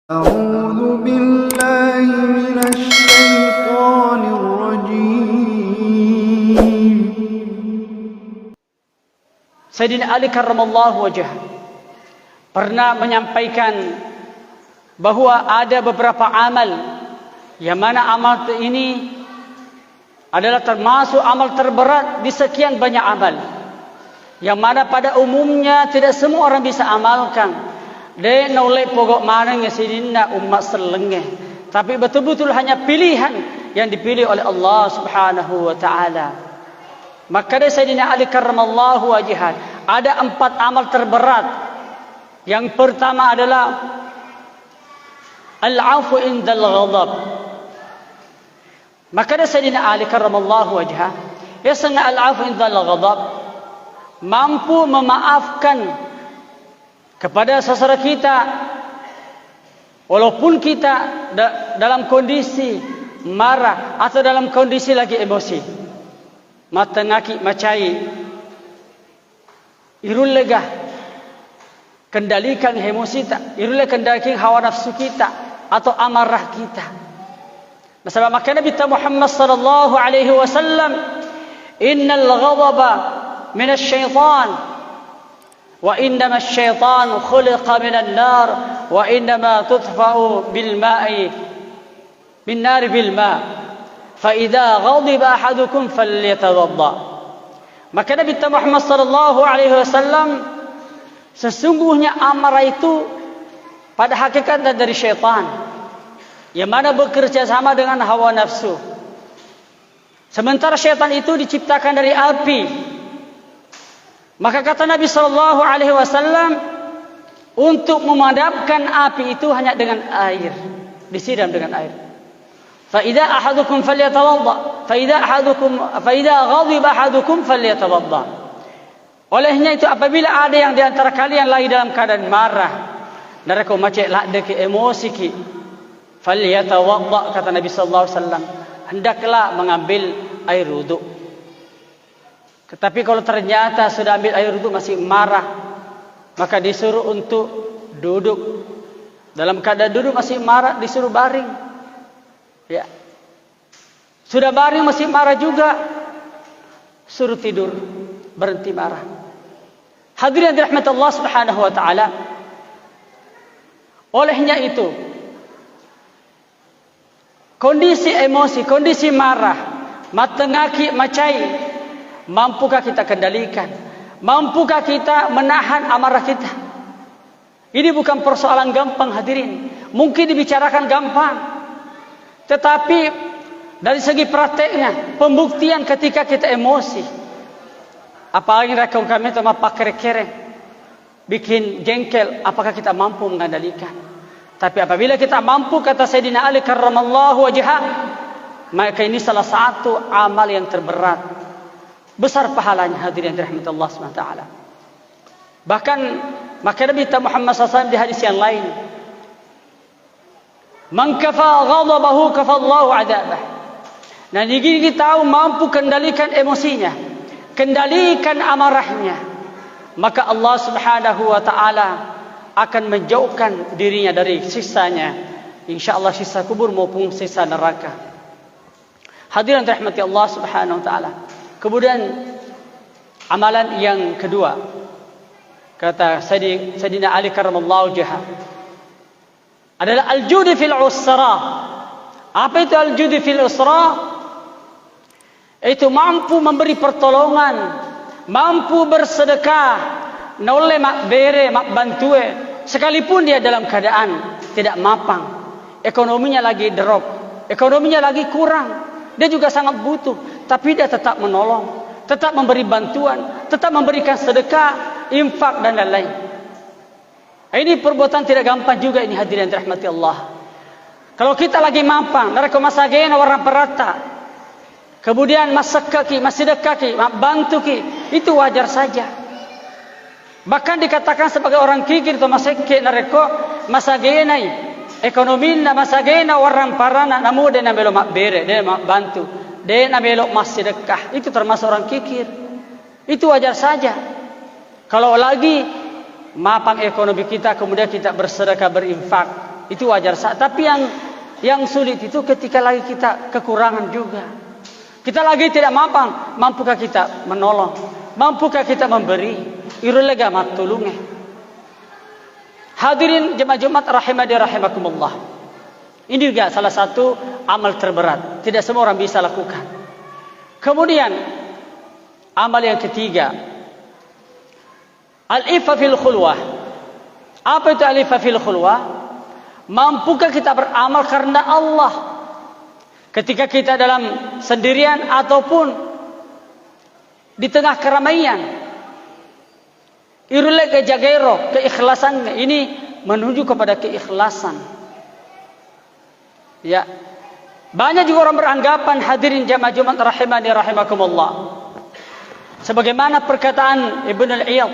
أعوذ بالله من الشيطان الرجيم. Sayyidina Ali karramallahu wajhah pernah menyampaikan bahwa ada beberapa amal yang mana amal ini adalah termasuk amal terberat di sekian banyak amal, yang mana pada umumnya tidak semua orang bisa amalkan. Dia nolai pokok mananya sidina umat selengeh, tapi betul-betul hanya pilihan yang dipilih oleh Allah Subhanahu wa taala. Maka dari Sayyidina Ali karramallahu wajhah ada 4 amal terberat. Yang pertama adalah al-'afwu indal ghadab. Maka dari Sayyidina Ali karramallahu wajhah, ya sangat al-'afwu indal ghadab, mampu memaafkan kepada saudara kita walaupun kita dalam kondisi marah atau dalam kondisi lagi emosi. Mata ngaki macai irul legah, kendalikan emosi tak, irul kendalikan hawa nafsu kita atau amarah kita. Sebab maka Nabi Muhammad sallallahu alaihi wasallam, innal ghadaba minasy syaitan wa innama asy-syaitanu khuliqa minan nar wa innama tudfa'u bil ma'i bin nar bil ma' fa idza ghadiba ahadukum falyatawadda. Maka Nabi Muhammad sallallahu alaihi wasallam, sesungguhnya amarah itu pada hakikatnya dari syaitan yang mana bekerja sama dengan hawa nafsu. Sementara syaitan itu diciptakan dari api. Maka kata Nabi sallallahu alaihi wasallam, untuk memadamkan api itu hanya dengan air, disiram dengan air. Fa idza ahadukum falyatawadda, fa idza ghadiba ahadukum falyatawadda. Olehnya itu apabila ada yang di antara kalian lagi dalam keadaan marah, mereka macam lak deke emosi ki, falyatawadda, kata Nabi sallallahu alaihi wasallam, hendaklah mengambil air wudu. Tetapi kalau ternyata sudah ambil air wudu masih marah, maka disuruh untuk duduk. Dalam keadaan duduk masih marah, disuruh baring. Ya. Sudah baring masih marah juga, suruh tidur, berhenti marah. Hadirin yang dirahmati Allah Subhanahu wa taala. Olehnya itu, kondisi emosi, kondisi marah, mata ngaki macai, mampukah kita kendalikan? Mampukah kita menahan amarah kita? Ini bukan persoalan gampang hadirin. Mungkin dibicarakan gampang, tetapi dari segi prakteknya, pembuktian ketika kita emosi, apalagi rekan kami itu pakai kereng, bikin jengkel, apakah kita mampu mengendalikan? Tapi apabila kita mampu, kata Sayyidina Ali karramallahu wajhah, maka ini salah satu amal yang terberat, besar pahalanya hadirin dirahmati Allah SWT. Bahkan maka Nabi Muhammad SAW di hadis yang lain, man kafa ghadabahu kafallahu adabah. Nah, ini kita tahu mampu kendalikan emosinya, kendalikan amarahnya, maka Allah Subhanahu wa taala akan menjauhkan dirinya dari sisanya, insyaallah sisa kubur maupun sisa neraka. Hadirin dirahmati Allah Subhanahu wa taala. Kemudian amalan yang kedua, kata Sayyidina Ali karramallahu wajhah, adalah al-judi fil usra. Apa itu al-judi fil usra? Itu mampu memberi pertolongan, mampu bersedekah, noleh mak bere, mak bantue, sekalipun dia dalam keadaan tidak mapang, ekonominya lagi drop, ekonominya lagi kurang, dia juga sangat butuh, tapi dia tetap menolong, tetap memberi bantuan, tetap memberikan sedekah, infak dan lain-lain. Ini perbuatan tidak gampang juga ini hadirin dirahmati Allah. Kalau kita lagi mampang, mereka masagena warna perata, kemudian masakaki, masidekaki, bantu ki, itu wajar saja. Bahkan dikatakan sebagai orang kikir atau masekke nareko masagenai ekonominya masagena warna parana, namun dia namelo mak bere, dia mak bantu, dia namelo mas sedekah, itu termasuk orang kikir. Itu wajar saja. Kalau lagi mapang ekonomi kita, kemudian kita bersedekah, berinfak, itu wajar. Tapi yang sulit itu ketika lagi kita kekurangan juga. Kita lagi tidak mampukah kita menolong? Mampukah kita memberi? Irulega matulunge. Hadirin jemaah Jumat rahimani rahimakumullah. Ini juga salah satu amal terberat. Tidak semua orang bisa lakukan. Kemudian amal yang ketiga, al-ifa fil khulwah. Apa itu al-ifa fil khulwah? Mampukah kita beramal karena Allah ketika kita dalam sendirian ataupun di tengah keramaian? Irule kejagero, keikhlasan ini menuju kepada keikhlasan. Ya. Banyak juga orang beranggapan, hadirin jamaah Jumat rahimani rahimakumullah, sebagaimana perkataan Ibnu al-Iyad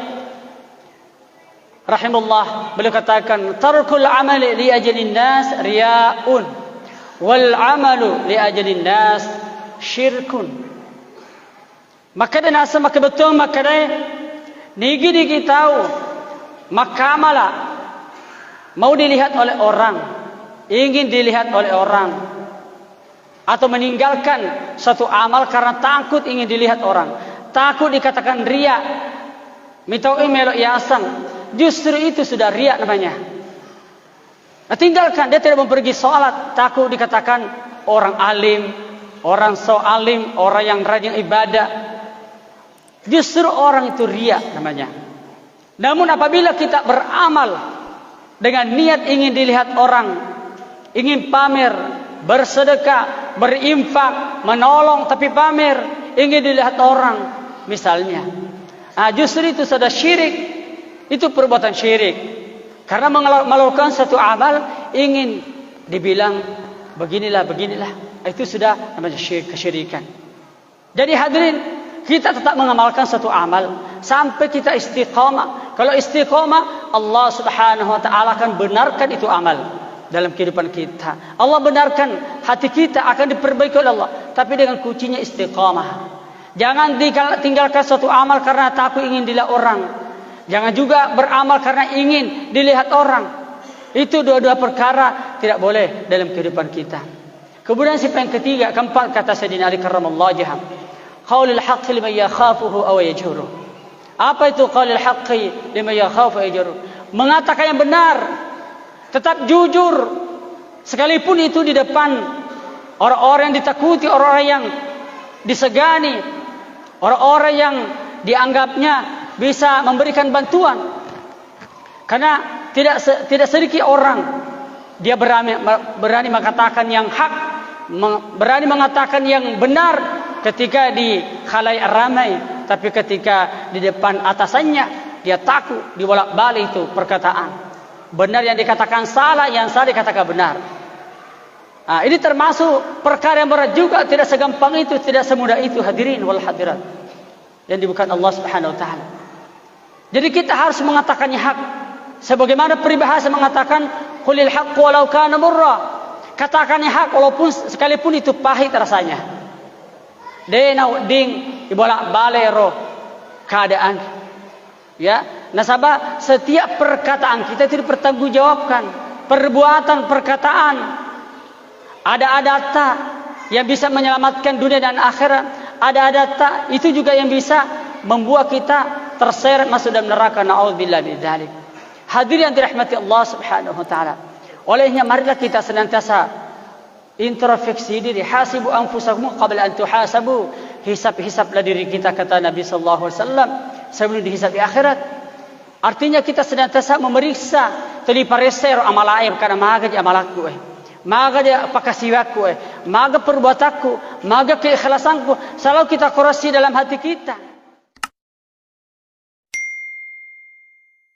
rahimullah, beliau katakan tarkul amali li ajlin nas riya'un wal amalu li ajlin nas syirkun. Maka dan asa maka betul maka nigi tahu maka amala mau dilihat oleh orang, ingin dilihat oleh orang, atau meninggalkan suatu amal karena takut ingin dilihat orang, takut dikatakan riya, mitau melok yasan, justru itu sudah riya namanya. Nah, tinggalkan, dia tidak mau pergi sholat, takut dikatakan orang alim, orang so alim, orang yang rajin ibadah, justru orang itu riya namanya. Namun apabila kita beramal dengan niat ingin dilihat orang, ingin pamer, bersedekah, berinfak, menolong tapi pamer, ingin dilihat orang misalnya, justru itu sudah syirik. Itu perbuatan syirik. Karena melakukan satu amal ingin dibilang beginilah, itu sudah namanya syirik, kesyirikan. Jadi hadirin, kita tetap mengamalkan satu amal sampai kita istiqamah. Kalau istiqamah, Allah Subhanahu wa taala akan benarkan itu amal dalam kehidupan kita. Allah benarkan, hati kita akan diperbaiki oleh Allah, tapi dengan kuncinya istiqamah. Jangan tinggalkan suatu amal karena takut ingin dilihat orang. Jangan juga beramal karena ingin dilihat orang. Itu dua-dua perkara tidak boleh dalam kehidupan kita. Kemudian sifat yang ketiga, keempat, kata Sayyidina Ali karramallahu wajhah, qaulul haqqi liman yakhafuhu aw yajhuruh. Apa itu qaulul haqqi liman yakhafu aw yajhuruh? Mengatakan yang benar, tetap jujur, sekalipun itu di depan orang-orang yang ditakuti, orang-orang yang disegani, orang-orang yang dianggapnya bisa memberikan bantuan. Karena tidak sedikit orang dia berani mengatakan yang hak, berani mengatakan yang benar ketika di khalayak ramai, tapi ketika di depan atasannya dia takut dibolak-balik itu perkataan. Benar yang dikatakan salah, yang salah dikatakan benar. Ini termasuk perkara yang berat juga, tidak segampang itu, tidak semudah itu, hadirin wal hadirat yang dibukakan Allah Subhanahu wa taala. Jadi kita harus mengatakannya hak. Sebagaimana peribahasa mengatakan qulil haqq walau kana murra. Katakannya hak walaupun sekalipun itu pahit rasanya. Denau ding dibolak-balik roh keadaan. Ya, nasabah setiap perkataan kita itu dipertanggungjawabkan. Perbuatan, perkataan. Ada data yang bisa menyelamatkan dunia dan akhirat. Ada data itu juga yang bisa membuat kita terseret masuk dalam neraka. Na'udzubillah min dzalik. Hadirin yang dirahmati Allah Subhanahu wa taala. Olehnya marilah kita senantiasa introspeksi diri, hasibu anfusakum qabla an tuhasabu. Hisab-hisablah diri kita, kata Nabi sallallahu alaihi wasallam, sebelum dihisab di akhirat. Artinya kita senantiasa memeriksa telipareser amal aib, karena maga di amalku maga di pakasiwaku maga perbuatanku, maga keikhlasanku, selalu kita koreksi dalam hati kita.